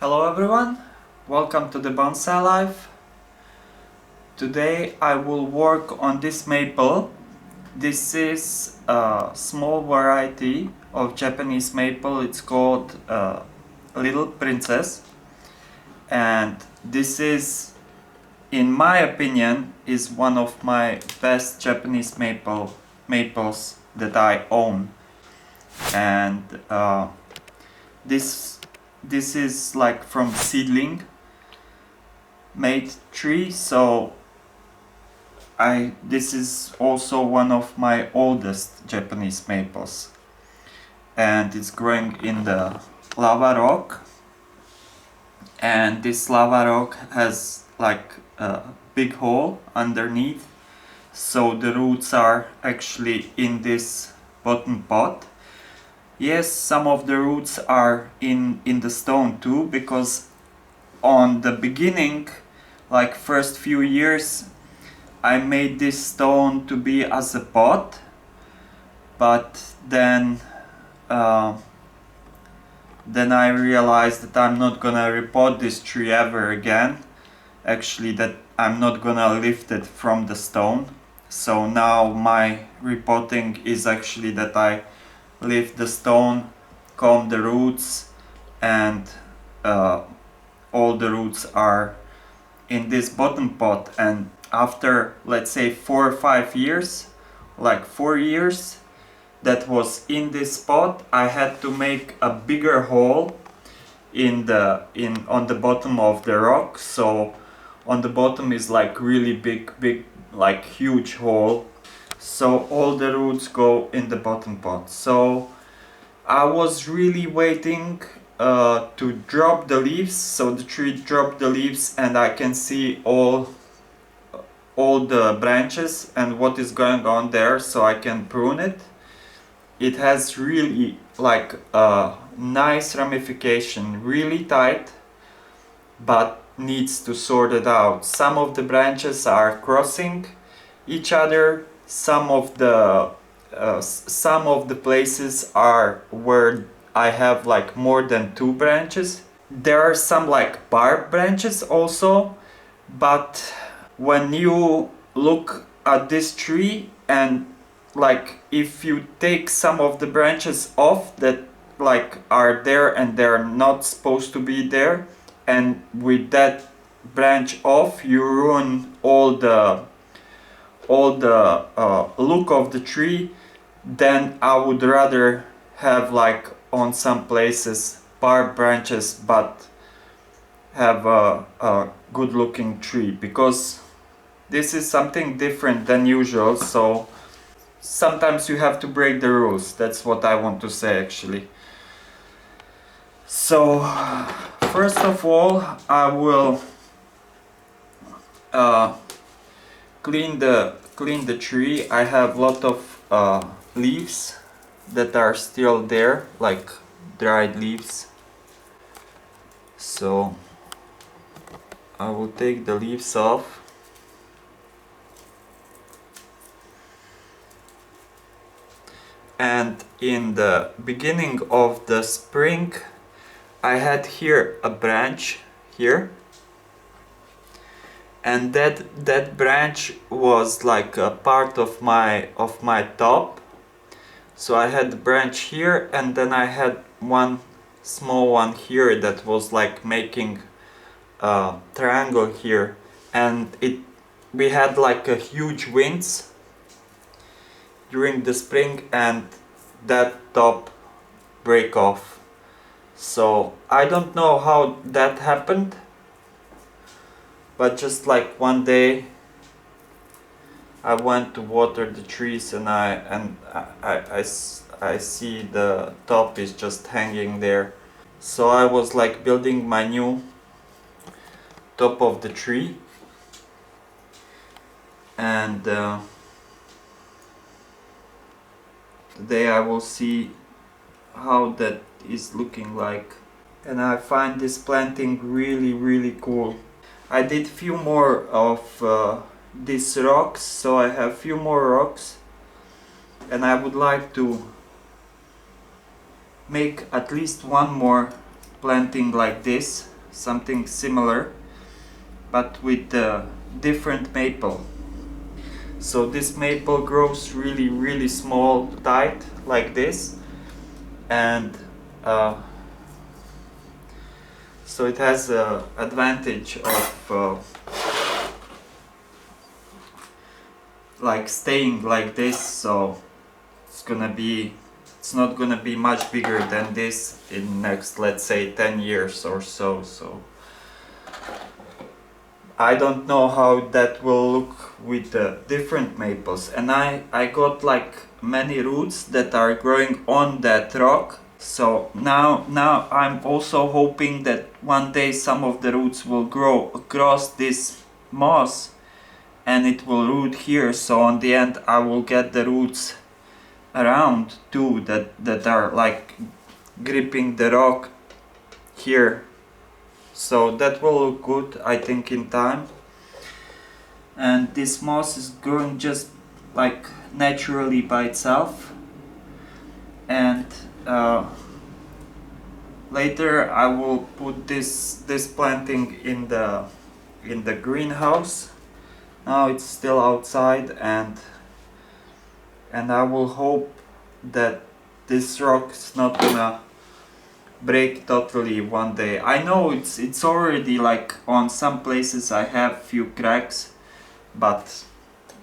Hello everyone, welcome to the Bonsai Life. Today I will work on this maple. This is a small variety of Japanese maple. It's called Little Princess, and this is, in my opinion, is one of my best Japanese maples that I own. And this is like from seedling made tree, so this is also one of my oldest Japanese maples, and it's growing in the lava rock, and this lava rock has like a big hole underneath, so the roots are actually in this bottom pot. Yes, some of the roots are in the stone too, because on the beginning, like first few years, I made this stone to be as a pot, but then I realized that I'm not gonna repot this tree ever again. Actually, that I'm not gonna lift it from the stone. So now my repotting is actually that I lift the stone, comb the roots, and all the roots are in this bottom pot. And after, let's say, 4 or 5 years, like 4 years that was in this pot, I had to make a bigger hole on the bottom of the rock. So on the bottom is like really big, like huge hole, so all the roots go in the bottom pot. So I was really waiting to drop the leaves, so the tree dropped the leaves and I can see all the branches and what is going on there, so I can prune it. It has really like a nice ramification, really tight, but needs to sort it out. Some of the branches are crossing each other. Some of the places are where I have like more than 2 branches. There are some like barb branches also, but when you look at this tree, and like if you take some of the branches off that like are there and they're not supposed to be there, and with that branch off you ruin all the look of the tree, then I would rather have like on some places barb branches but have a good looking tree, because this is something different than usual. So sometimes you have to break the rules. That's what I want to say actually. So first of all, I will clean the tree. I have a lot of leaves that are still there, like dried leaves. So I will take the leaves off. And in the beginning of the spring, I had here a branch here, and that branch was like a part of my top. So I had the branch here, and then I had one small one here that was like making a triangle here, and we had like a huge winds during the spring, and that top break off. So I don't know how that happened, but just like one day I went to water the trees, and I see the top is just hanging there. So I was like building my new top of the tree, and today I will see how that is looking like. And I find this planting really cool. I did few more of these rocks, so I have few more rocks, and I would like to make at least one more planting like this. something similar, but with a different maple. So this maple grows really small, tight, like this, and so it has the advantage of like staying like this. So it's not gonna be much bigger than this in next, let's say, 10 years or so. So I don't know how that will look with the different maples. And I got like many roots that are growing on that rock. So now I'm also hoping that one day some of the roots will grow across this moss and it will root here. So on the end I will get the roots around too that are like gripping the rock here. So that will look good, I think, in time. And this moss is growing just like naturally by itself. And later I will put this planting in the greenhouse. Now it's still outside, and I will hope that this rock is not gonna break totally one day. I know it's already like on some places I have few cracks, but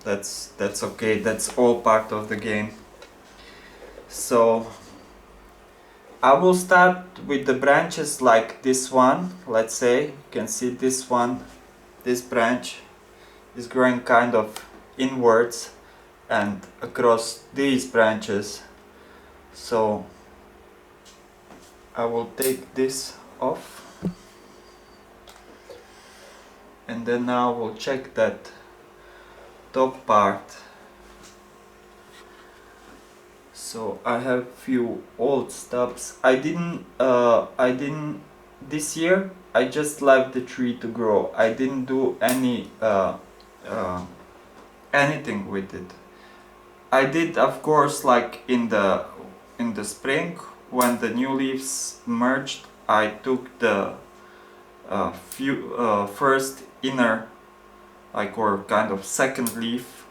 that's okay, that's all part of the game. So I will start with the branches like this one. Let's say you can see this one, this branch is growing kind of inwards and across these branches. So I will take this off, and then now we'll check that top part. So I have few old stubs. I didn't this year. I just left the tree to grow. I didn't do any anything with it. I did, of course, like in the spring when the new leaves emerged. I took the first inner, like, or kind of second leaf.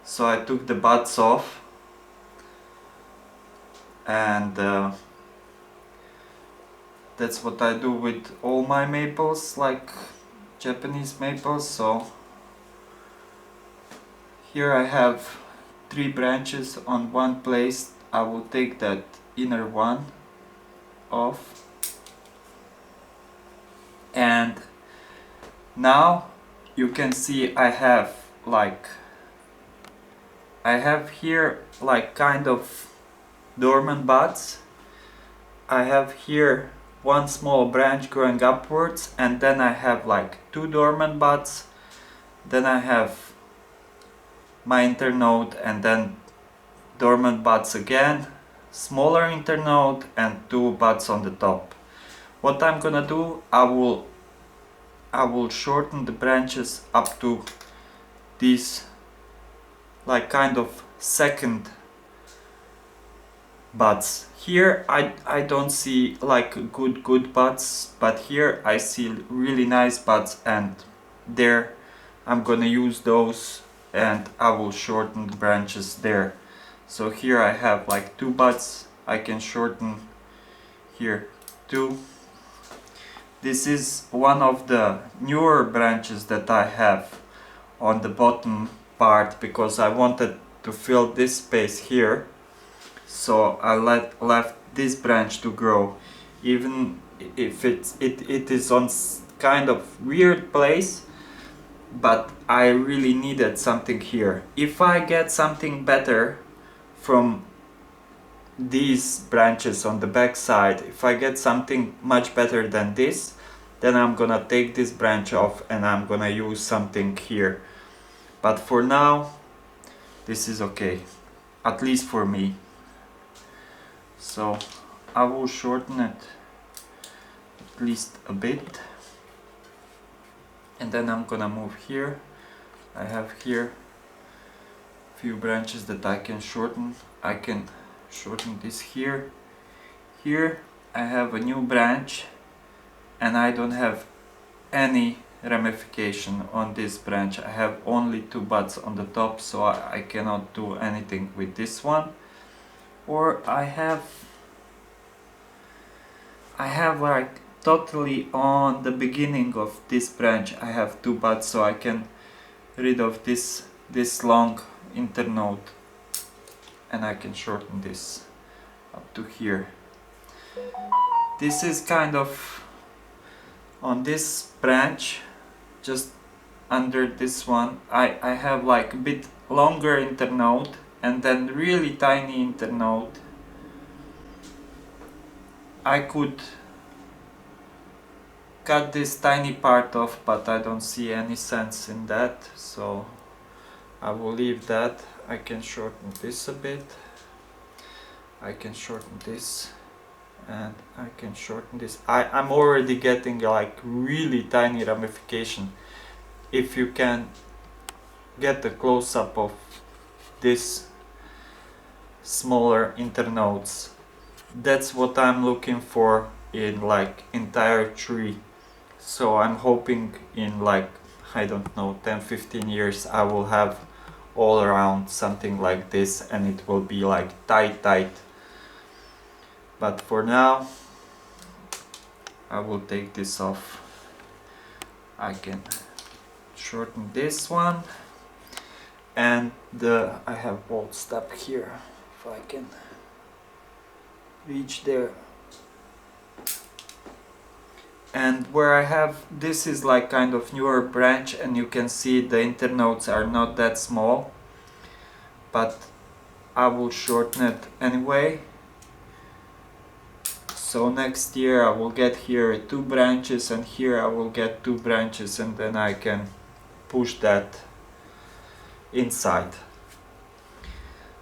So I took the buds off, and that's what I do with all my maples, like Japanese maples. So here I have 3 branches on one place. I will take that inner one off, and now you can see I have here like kind of dormant buds. I have here one small branch growing upwards, and then I have like 2 dormant buds. Then I have my internode, and then dormant buds again, smaller internode, and 2 buds on the top. What I'm gonna do, I will shorten the branches up to these like kind of second buds. Here I don't see like good buds, but here I see really nice buds, and there I'm gonna use those, and I will shorten the branches there. So here I have like 2 buds. I can shorten here 2. This is one of the newer branches that I have on the bottom part, because I wanted to fill this space here. So I left this branch to grow, even if it is on kind of weird place, but I really needed something here. If I get something better from these branches on the back side, if I get something much better than this, then I'm gonna take this branch off and I'm gonna use something here. But for now, this is okay, at least for me. So I will shorten it at least a bit, and then I'm gonna move here. I have here few branches that I can shorten. I can shorten this here. Here I have a new branch and I don't have any ramification on this branch. I have only 2 buds on the top, so I cannot do anything with this one. Or I have like totally on the beginning of this branch I have 2 buds, so I can rid of this long internode, and I can shorten this up to here. This is kind of on this branch, just under this one, I have like a bit longer internode and then really tiny internode. I could cut this tiny part off, but I don't see any sense in that, so I will leave that. I can shorten this a bit, I can shorten this, and I can shorten this. I'm already getting like really tiny ramification. If you can get a close-up of this smaller internodes, that's what I'm looking for in like entire tree. So I'm hoping in like, I don't know, 10-15 years I will have all around something like this, and it will be like tight. But for now I will take this off. I can shorten this one, and I have bolt stop here, if I can reach there. And where I have, this is like kind of newer branch, and you can see the internodes are not that small, but I will shorten it anyway. So next year I will get here 2 branches, and here I will get 2 branches, and then I can push that inside.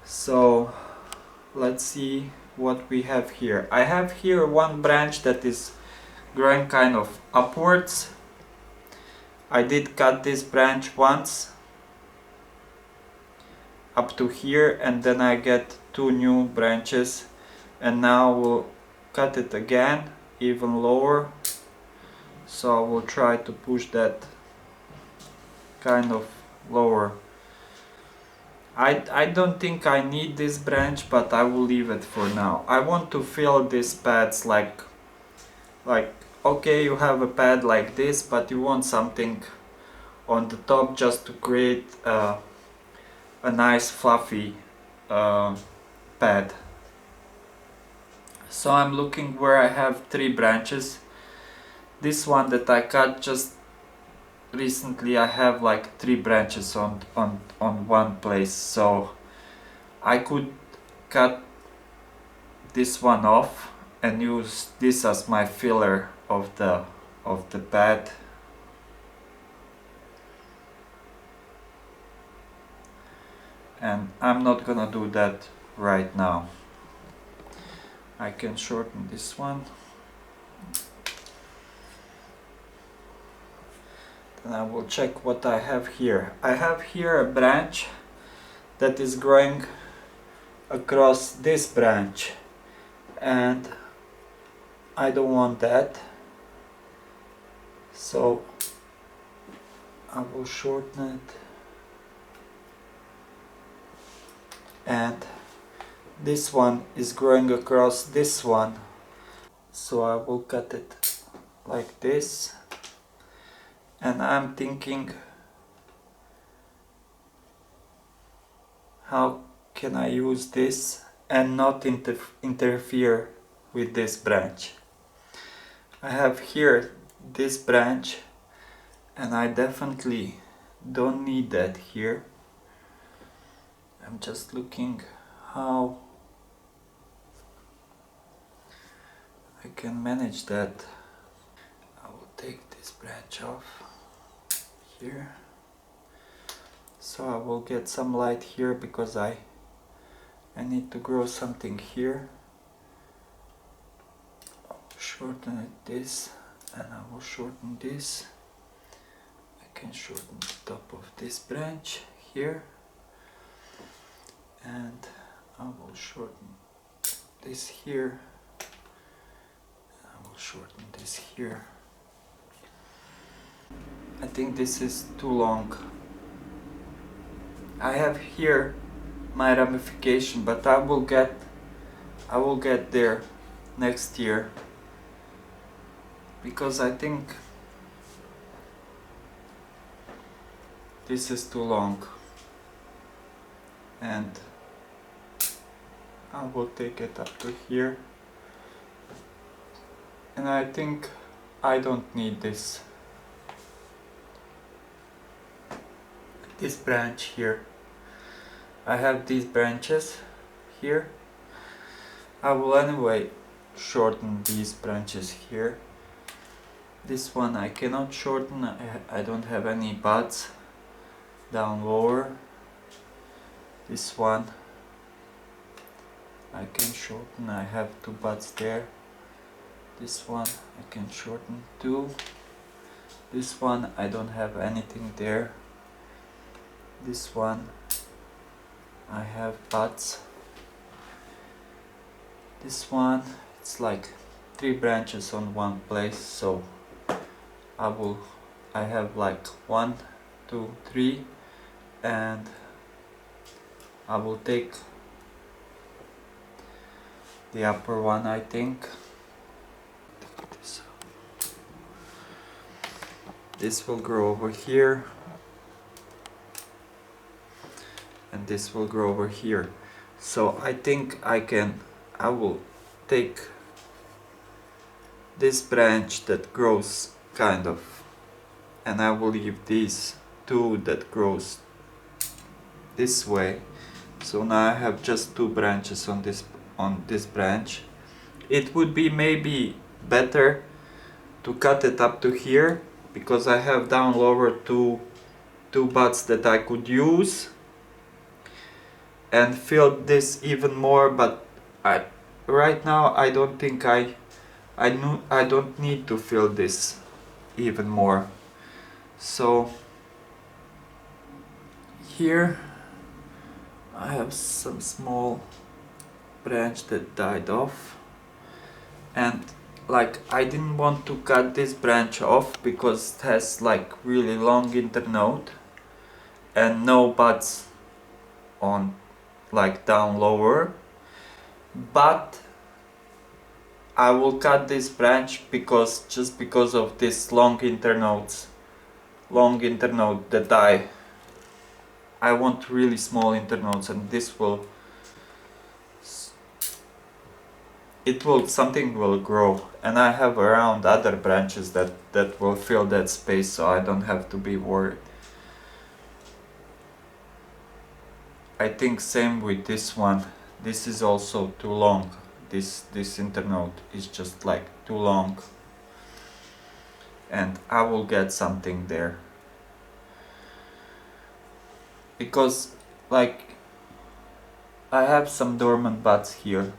So let's see what we have here. I have here one branch that is growing kind of upwards. I did cut this branch once up to here, and then I get 2 new branches, and now we'll cut it again even lower. So I will try to push that kind of lower. I don't think I need this branch, but I will leave it for now. I want to fill these pads like okay, you have a pad like this, but you want something on the top just to create a nice fluffy pad. So I'm looking where I have 3 branches. This one that I cut just recently, I have like 3 branches on one place, so I could cut this one off and use this as my filler of the pad. And I'm not gonna do that right now. I can shorten this one. Then I will check what I have here. I have here a branch that is growing across this branch, and I don't want that, so I will shorten it. And this one is growing across this one, so I will cut it like this. And I'm thinking, how can I use this and not interfere with this branch? I have here this branch, and I definitely don't need that here. I'm just looking how I can manage that. I will take this branch off here, so I will get some light here, because I need to grow something here. I will shorten it this, and I will shorten this. I can shorten the top of this branch here, and I will shorten this here, and I will shorten this here. I think this is too long. I have here my ramification, but I will get there next year, because I think this is too long, and I will take it up to here, and I think I don't need this branch here. I have these branches here. I will anyway shorten these branches here. This one I cannot shorten, I don't have any buds down lower. This one I can shorten, I have 2 buds there. This one I can shorten too. This one I don't have anything there. This one I have buds. This one, it's like 3 branches on one place, so I have like 1, 2, 3, and I will take the upper one, I think. This will grow over here, and this will grow over here. So I think I will take this branch that grows kind of, and I will leave these 2 that grows this way. So now I have just 2 branches on this branch. It would be maybe better to cut it up to here, because I have down lower two buds that I could use and fill this even more, but right now I don't think I don't need to fill this even more. So here I have some small branch that died off, and like I didn't want to cut this branch off because it has like really long internode and no buds on like down lower, but I will cut this branch just because of this long internode that I want really small internodes, and this will something will grow, and I have around other branches that will fill that space, so I don't have to be worried. I think same with this one. This is also too long. This internode is just like too long, and I will get something there, because like I have some dormant buds here.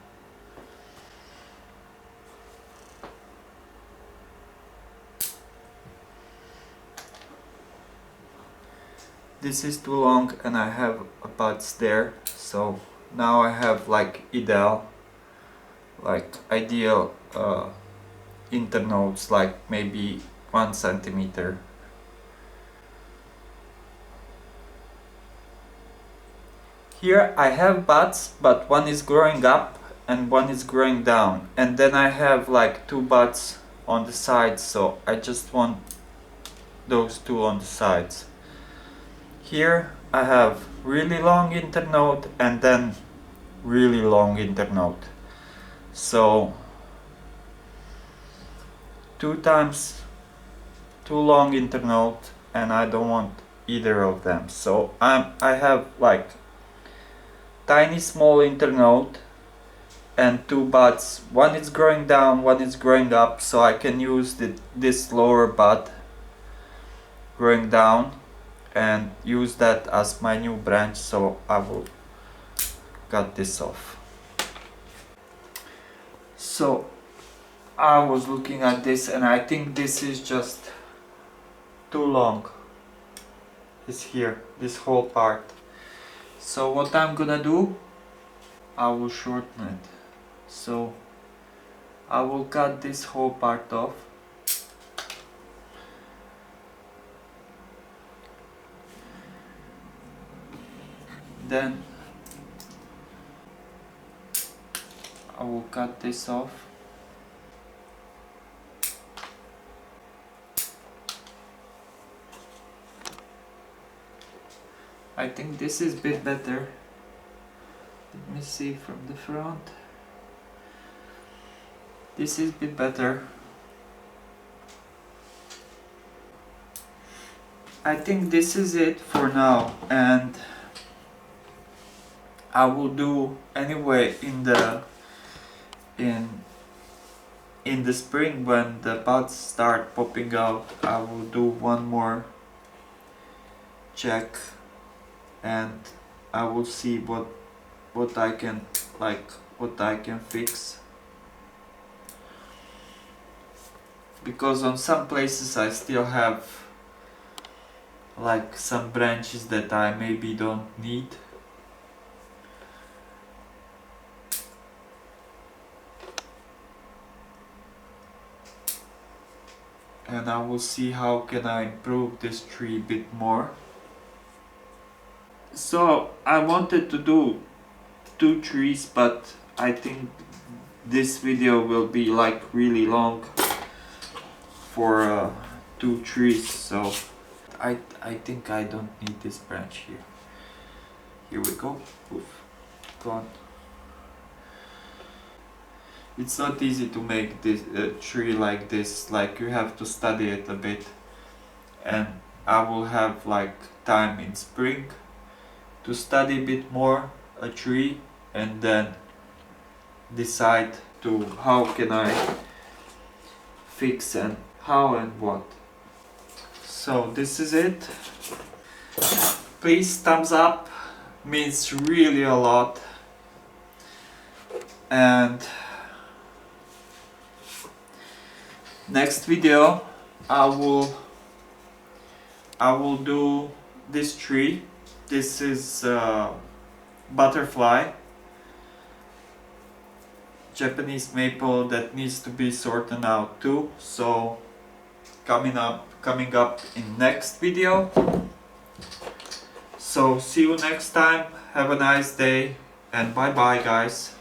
This is too long and I have buds there, so now I have like ideal internodes, like maybe 1 centimeter. Here I have buds, but one is growing up and one is growing down, and then I have like 2 buds on the sides, so I just want those 2 on the sides. Here I have really long internode and then really long internode. So 2 times too long internode, and I don't want either of them. So I have like tiny small internode and 2 buds. One is growing down, one is growing up, so I can use this lower bud growing down and use that as my new branch, so I will cut this off. So I was looking at this and I think this is just too long. It's here, this whole part. So what I'm gonna do, I will shorten it. So I will cut this whole part off. Then I will cut this off. I think this is a bit better. Let me see from the front. This is a bit better. I think this is it for now, and I will do anyway in the spring when the buds start popping out. I will do one more check, and I will see what I can fix, because on some places I still have like some branches that I maybe don't need. And I will see how can I improve this tree a bit more. So I wanted to do 2 trees, but I think this video will be like really long for 2 trees, so I think I don't need this branch here. Here we go. Oof. Gone. It's not easy to make this tree like this, like you have to study it a bit, and I will have like time in spring to study a bit more a tree, and then decide to how can I fix and how and what. So this is it. Please thumbs up, means really a lot. And next video I will do this tree. This is butterfly, Japanese maple that needs to be sorted out too. So coming up in next video. So see you next time. Have a nice day and bye bye guys.